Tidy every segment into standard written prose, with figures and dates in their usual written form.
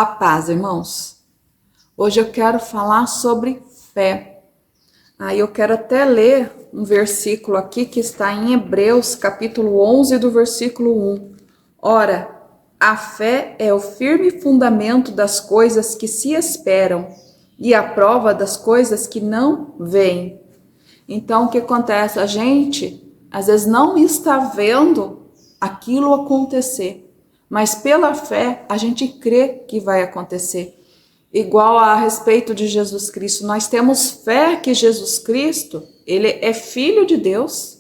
A paz, irmãos. Hoje eu quero falar sobre fé. Aí eu quero até ler um versículo aqui que está em Hebreus, capítulo 11, do versículo 1. Ora, a fé é o firme fundamento das coisas que se esperam e a prova das coisas que não veem. Então, o que acontece? A gente, às vezes, não está vendo aquilo acontecer, mas pela fé a gente crê que vai acontecer. Igual a respeito de Jesus Cristo, nós temos fé que Jesus Cristo, ele é filho de Deus,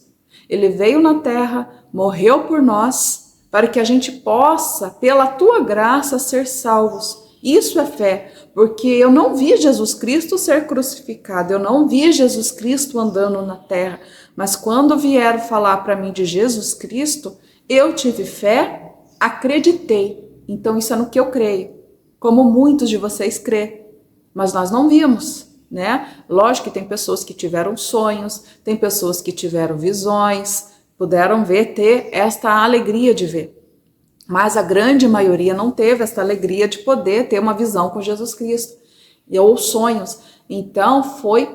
ele veio na terra, morreu por nós, para que a gente possa, pela tua graça, ser salvos. Isso é fé, porque eu não vi Jesus Cristo ser crucificado, eu não vi Jesus Cristo andando na terra, mas quando vieram falar para mim de Jesus Cristo, eu tive fé, acreditei. Então isso é no que eu creio, como muitos de vocês crê, mas nós não vimos, né? Lógico que tem pessoas que tiveram sonhos, tem pessoas que tiveram visões, puderam ver, ter esta alegria de ver. Mas a grande maioria não teve esta alegria de poder ter uma visão com Jesus Cristo, ou sonhos. Então foi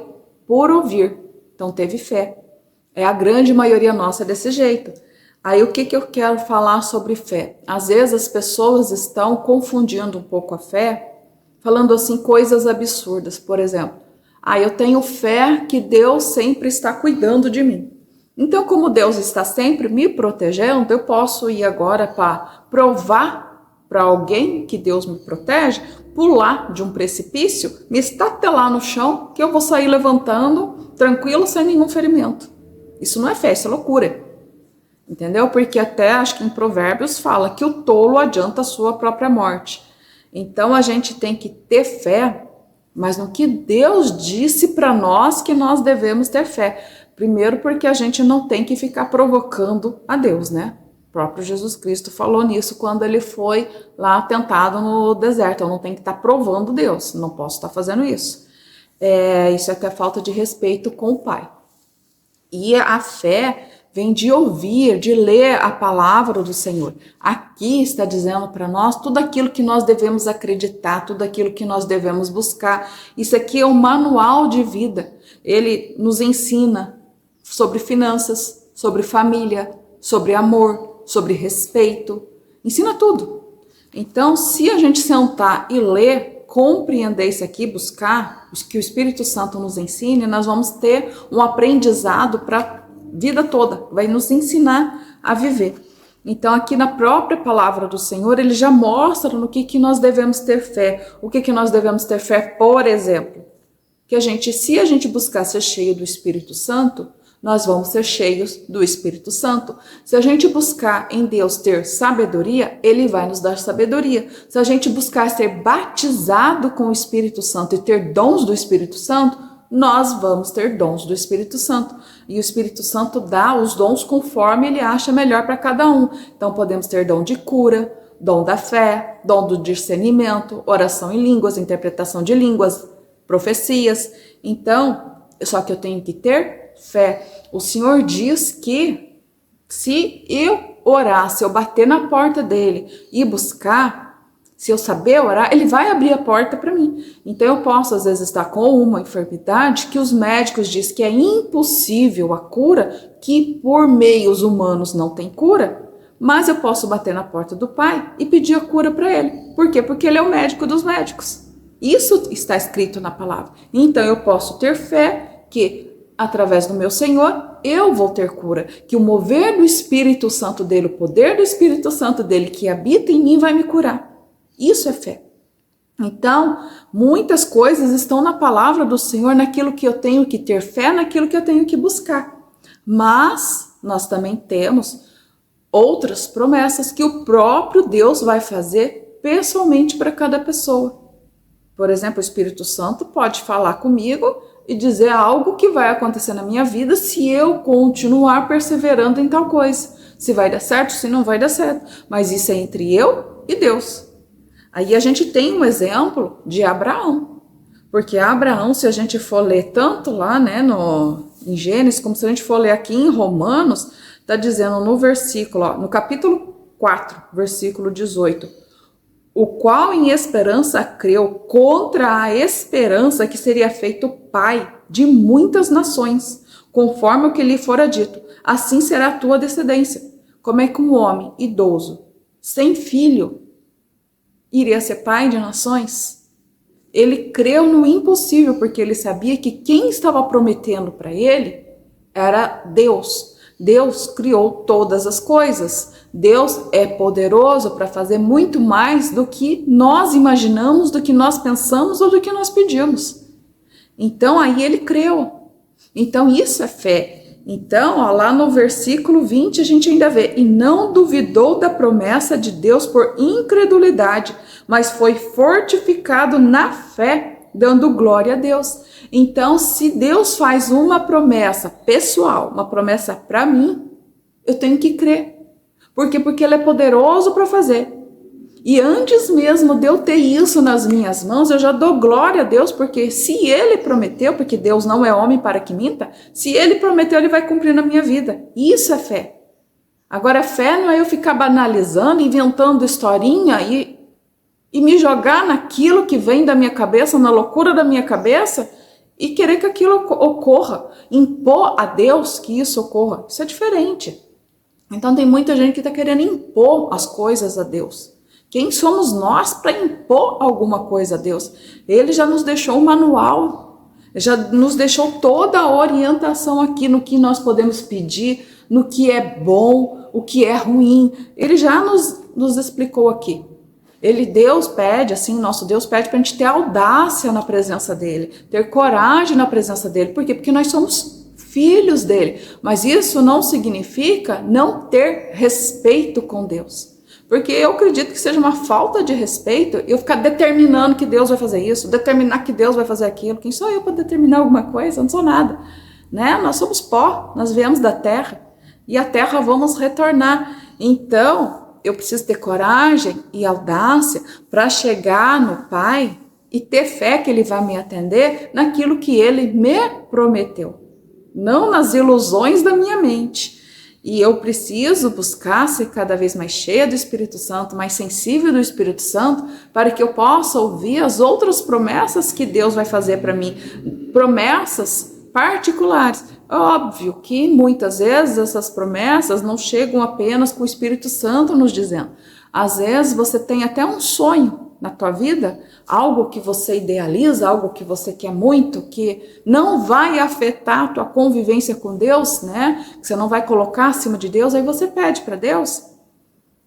por ouvir, então teve fé. É a grande maioria nossa desse jeito. Aí o que eu quero falar sobre fé? Às vezes as pessoas estão confundindo um pouco a fé, falando assim coisas absurdas. Por exemplo, eu tenho fé que Deus sempre está cuidando de mim. Então, como Deus está sempre me protegendo, eu posso ir agora para provar para alguém que Deus me protege, pular de um precipício, me estatelar no chão, que eu vou sair levantando, tranquilo, sem nenhum ferimento. Isso não é fé, isso é loucura. Entendeu? Porque até acho que em Provérbios fala que o tolo adianta a sua própria morte. Então a gente tem que ter fé, mas no que Deus disse para nós que nós devemos ter fé. Primeiro porque a gente não tem que ficar provocando a Deus, né? O próprio Jesus Cristo falou nisso quando ele foi lá tentado no deserto. Eu não tenho que estar provando Deus, não posso estar fazendo isso. Isso é até falta de respeito com o Pai. E a fé vem de ouvir, de ler a palavra do Senhor. Aqui está dizendo para nós tudo aquilo que nós devemos acreditar, tudo aquilo que nós devemos buscar. Isso aqui é um manual de vida. Ele nos ensina sobre finanças, sobre família, sobre amor, sobre respeito. Ensina tudo. Então, se a gente sentar e ler, compreender isso aqui, buscar o que o Espírito Santo nos ensine, nós vamos ter um aprendizado para vida toda, vai nos ensinar a viver. Então aqui na própria palavra do Senhor, ele já mostra no que nós devemos ter fé. O que nós devemos ter fé, por exemplo? Que se a gente buscar ser cheio do Espírito Santo, nós vamos ser cheios do Espírito Santo. Se a gente buscar em Deus ter sabedoria, ele vai nos dar sabedoria. Se a gente buscar ser batizado com o Espírito Santo e ter dons do Espírito Santo, nós vamos ter dons do Espírito Santo. E o Espírito Santo dá os dons conforme ele acha melhor para cada um. Então podemos ter dom de cura, dom da fé, dom do discernimento, oração em línguas, interpretação de línguas, profecias. Então, só que eu tenho que ter fé. O Senhor diz que se eu orar, se eu bater na porta dele e buscar, se eu saber orar, ele vai abrir a porta para mim. Então eu posso às vezes estar com uma enfermidade que os médicos dizem que é impossível a cura, que por meios humanos não tem cura, mas eu posso bater na porta do Pai e pedir a cura para ele. Por quê? Porque ele é o médico dos médicos. Isso está escrito na palavra. Então eu posso ter fé que através do meu Senhor, eu vou ter cura, que o mover do Espírito Santo dele, o poder do Espírito Santo dele que habita em mim vai me curar. Isso é fé. Então, muitas coisas estão na palavra do Senhor, naquilo que eu tenho que ter fé, naquilo que eu tenho que buscar. Mas nós também temos outras promessas que o próprio Deus vai fazer pessoalmente para cada pessoa. Por exemplo, o Espírito Santo pode falar comigo e dizer algo que vai acontecer na minha vida se eu continuar perseverando em tal coisa. Se vai dar certo, se não vai dar certo. Mas isso é entre eu e Deus. Aí a gente tem um exemplo de Abraão. Porque Abraão, se a gente for ler tanto lá, né, em Gênesis, como se a gente for ler aqui em Romanos, está dizendo no versículo, no capítulo 4, versículo 18. o qual em esperança creu contra a esperança que seria feito pai de muitas nações, conforme o que lhe fora dito, assim será a tua descendência. Como é que um homem idoso, sem filho, iria ser pai de nações? Ele creu no impossível, porque ele sabia que quem estava prometendo para ele era Deus. Deus criou todas as coisas. Deus é poderoso para fazer muito mais do que nós imaginamos, do que nós pensamos ou do que nós pedimos. Então aí ele creu. Então isso é fé. Então, ó, lá no versículo 20 a gente ainda vê: e não duvidou da promessa de Deus por incredulidade, mas foi fortificado na fé, dando glória a Deus. Então, se Deus faz uma promessa pessoal, uma promessa para mim, eu tenho que crer. Por quê? Porque Ele é poderoso para fazer. E antes mesmo de eu ter isso nas minhas mãos, eu já dou glória a Deus, porque se Ele prometeu, porque Deus não é homem para que minta, se Ele prometeu, Ele vai cumprir na minha vida. Isso é fé. Agora, fé não é eu ficar banalizando, inventando historinha e me jogar naquilo que vem da minha cabeça, na loucura da minha cabeça, e querer que aquilo ocorra. Impor a Deus que isso ocorra. Isso é diferente. Então tem muita gente que está querendo impor as coisas a Deus. Quem somos nós para impor alguma coisa a Deus? Ele já nos deixou um manual, já nos deixou toda a orientação aqui no que nós podemos pedir, no que é bom, o que é ruim. Ele já nos explicou aqui. Deus pede, assim, nosso Deus pede para a gente ter audácia na presença dele, ter coragem na presença dele. Por quê? Porque nós somos filhos dele. Mas isso não significa não ter respeito com Deus. Porque eu acredito que seja uma falta de respeito eu ficar determinando que Deus vai fazer isso, determinar que Deus vai fazer aquilo. Quem sou eu para determinar alguma coisa? Eu não sou nada. Né? Nós somos pó, nós viemos da terra e a terra vamos retornar. Então, eu preciso ter coragem e audácia para chegar no Pai e ter fé que Ele vai me atender naquilo que Ele me prometeu, não nas ilusões da minha mente. E eu preciso buscar ser cada vez mais cheia do Espírito Santo, mais sensível do Espírito Santo, para que eu possa ouvir as outras promessas que Deus vai fazer para mim, promessas particulares. Óbvio que muitas vezes essas promessas não chegam apenas com o Espírito Santo nos dizendo. Às vezes você tem até um sonho na tua vida, algo que você idealiza, algo que você quer muito, que não vai afetar a tua convivência com Deus, né? Que você não vai colocar acima de Deus, aí você pede para Deus.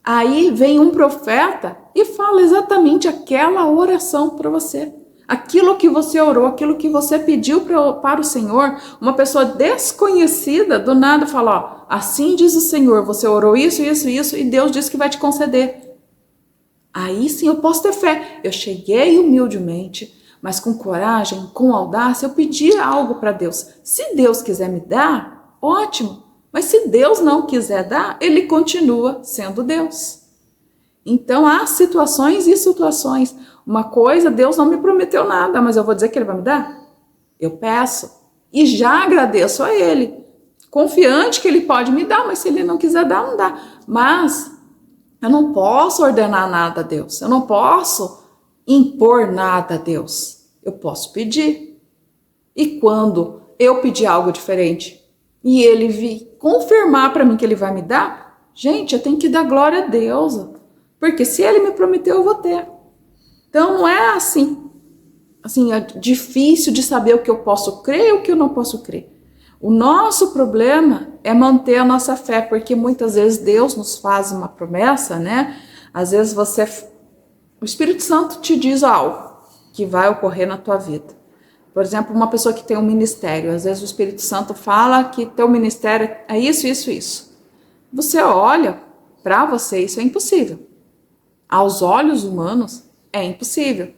Aí vem um profeta e fala exatamente aquela oração para você. Aquilo que você orou, aquilo que você pediu para o Senhor, uma pessoa desconhecida do nada fala, ó, assim diz o Senhor, você orou isso, isso, isso, e Deus disse que vai te conceder. Aí sim eu posso ter fé. Eu cheguei humildemente, mas com coragem, com audácia, eu pedi algo para Deus. Se Deus quiser me dar, ótimo. Mas se Deus não quiser dar, Ele continua sendo Deus. Então há situações e situações. Uma coisa, Deus não me prometeu nada, mas eu vou dizer que Ele vai me dar? Eu peço e já agradeço a Ele, confiante que Ele pode me dar, mas se Ele não quiser dar, não dá. Mas eu não posso ordenar nada a Deus, eu não posso impor nada a Deus, eu posso pedir. E quando eu pedir algo diferente e Ele vir confirmar para mim que Ele vai me dar, gente, eu tenho que dar glória a Deus, porque se Ele me prometeu, eu vou ter. Então não é assim é difícil de saber o que eu posso crer e o que eu não posso crer. O nosso problema é manter a nossa fé, porque muitas vezes Deus nos faz uma promessa, né? Às vezes o Espírito Santo te diz algo que vai ocorrer na tua vida. Por exemplo, uma pessoa que tem um ministério, às vezes o Espírito Santo fala que teu ministério é isso, isso, isso. Você olha para você, isso é impossível. Aos olhos humanos, é impossível.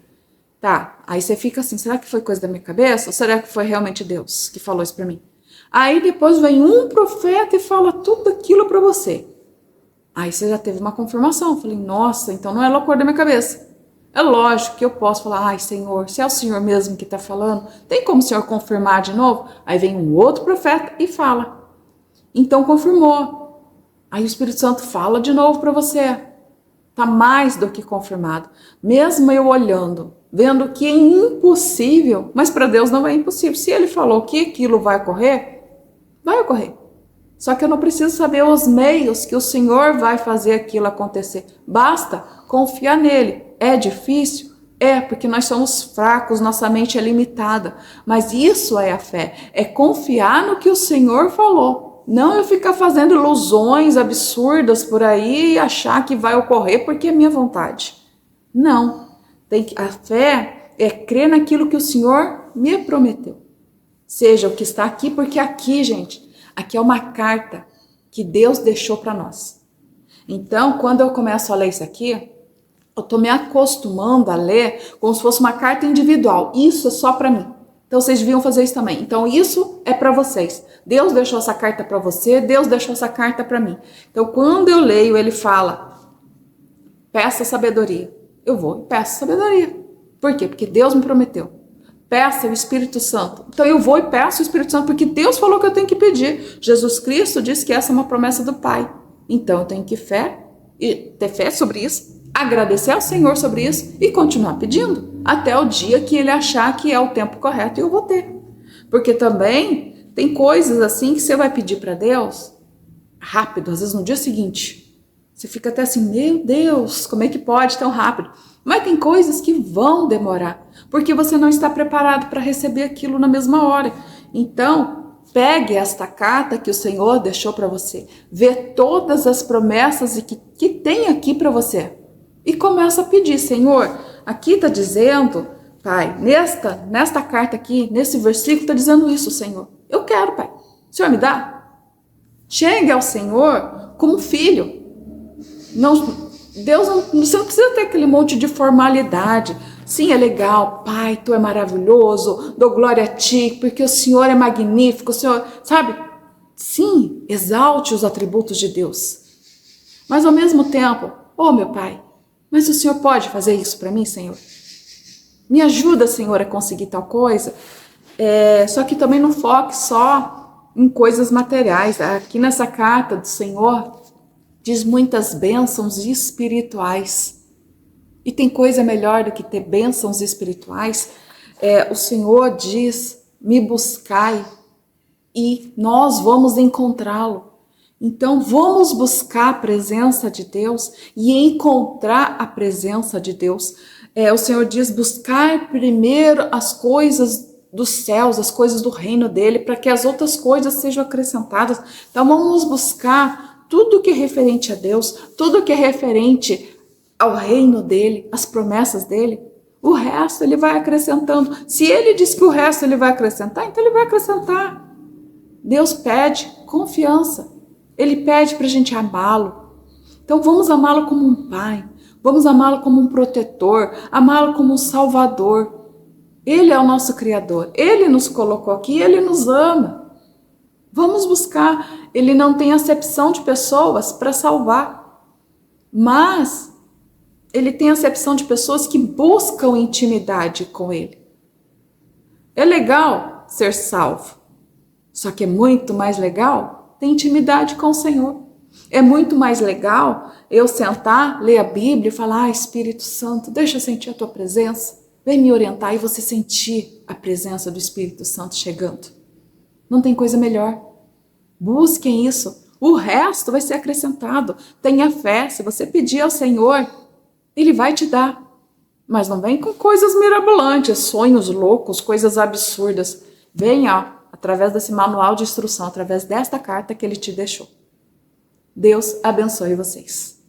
Tá, aí você fica assim, será que foi coisa da minha cabeça? Ou será que foi realmente Deus que falou isso para mim? Aí depois vem um profeta e fala tudo aquilo para você. Aí você já teve uma confirmação. Eu falei, nossa, então não é loucura da minha cabeça. É lógico que eu posso falar, ai Senhor, se é o Senhor mesmo que está falando, tem como o Senhor confirmar de novo? Aí vem um outro profeta e fala. Então confirmou. Aí o Espírito Santo fala de novo para você. Está mais do que confirmado. Mesmo eu olhando, vendo que é impossível, mas para Deus não é impossível. Se Ele falou que aquilo vai ocorrer, vai ocorrer. Só que eu não preciso saber os meios que o Senhor vai fazer aquilo acontecer. Basta confiar nele. É difícil? É, porque nós somos fracos, nossa mente é limitada. Mas isso é a fé. É confiar no que o Senhor falou. Não eu ficar fazendo ilusões absurdas por aí e achar que vai ocorrer porque é minha vontade. Não. A fé é crer naquilo que o Senhor me prometeu. Seja o que está aqui, porque aqui, gente, aqui é uma carta que Deus deixou para nós. Então, quando eu começo a ler isso aqui, eu estou me acostumando a ler como se fosse uma carta individual. Isso é só para mim. Então, vocês deviam fazer isso também. Então, isso é para vocês. Deus deixou essa carta para você, Deus deixou essa carta para mim. Então, quando eu leio, ele fala, peça sabedoria. Eu vou e peço sabedoria. Por quê? Porque Deus me prometeu. Peça o Espírito Santo. Então eu vou e peço o Espírito Santo porque Deus falou que eu tenho que pedir. Jesus Cristo disse que essa é uma promessa do Pai. Então eu tenho que ter fé sobre isso, agradecer ao Senhor sobre isso e continuar pedindo até o dia que Ele achar que é o tempo correto e eu vou ter. Porque também tem coisas assim que você vai pedir para Deus rápido, às vezes no dia seguinte. Você fica até assim, meu Deus, como é que pode tão rápido? Mas tem coisas que vão demorar, porque você não está preparado para receber aquilo na mesma hora. Então, pegue esta carta que o Senhor deixou para você, vê todas as promessas que tem aqui para você e começa a pedir, Senhor, aqui está dizendo, Pai, nesta carta aqui, nesse versículo está dizendo isso, Senhor. Eu quero, Pai. O Senhor me dá? Chegue ao Senhor como filho. Deus você não precisa ter aquele monte de formalidade. Sim, é legal, Pai, Tu é maravilhoso, dou glória a Ti, porque o Senhor é magnífico, o Senhor, sabe? Sim, exalte os atributos de Deus. Mas ao mesmo tempo, meu Pai, mas o Senhor pode fazer isso para mim, Senhor? Me ajuda, Senhor, a conseguir tal coisa. Só que também não foque só em coisas materiais. Aqui nessa carta do Senhor, diz muitas bênçãos espirituais. E tem coisa melhor do que ter bênçãos espirituais? O Senhor diz, me buscai e nós vamos encontrá-lo. Então vamos buscar a presença de Deus e encontrar a presença de Deus. O Senhor diz, buscai primeiro as coisas dos céus, as coisas do reino dele, para que as outras coisas sejam acrescentadas. Então vamos buscar tudo que é referente a Deus, tudo que é referente ao reino dele, as promessas dele, o resto ele vai acrescentando. Se ele diz que o resto ele vai acrescentar, então ele vai acrescentar. Deus pede confiança. Ele pede para a gente amá-lo. Então vamos amá-lo como um pai, vamos amá-lo como um protetor, amá-lo como um salvador. Ele é o nosso Criador, Ele nos colocou aqui, Ele nos ama. Vamos buscar. Ele não tem acepção de pessoas para salvar, mas Ele tem acepção de pessoas que buscam intimidade com Ele. É legal ser salvo, só que é muito mais legal ter intimidade com o Senhor. É muito mais legal eu sentar, ler a Bíblia e falar, Espírito Santo, deixa eu sentir a Tua presença. Vem me orientar e você sentir a presença do Espírito Santo chegando. Não tem coisa melhor. Busquem isso. O resto vai ser acrescentado. Tenha fé. Se você pedir ao Senhor, Ele vai te dar. Mas não vem com coisas mirabolantes, sonhos loucos, coisas absurdas. Venha através desse manual de instrução, através desta carta que Ele te deixou. Deus abençoe vocês.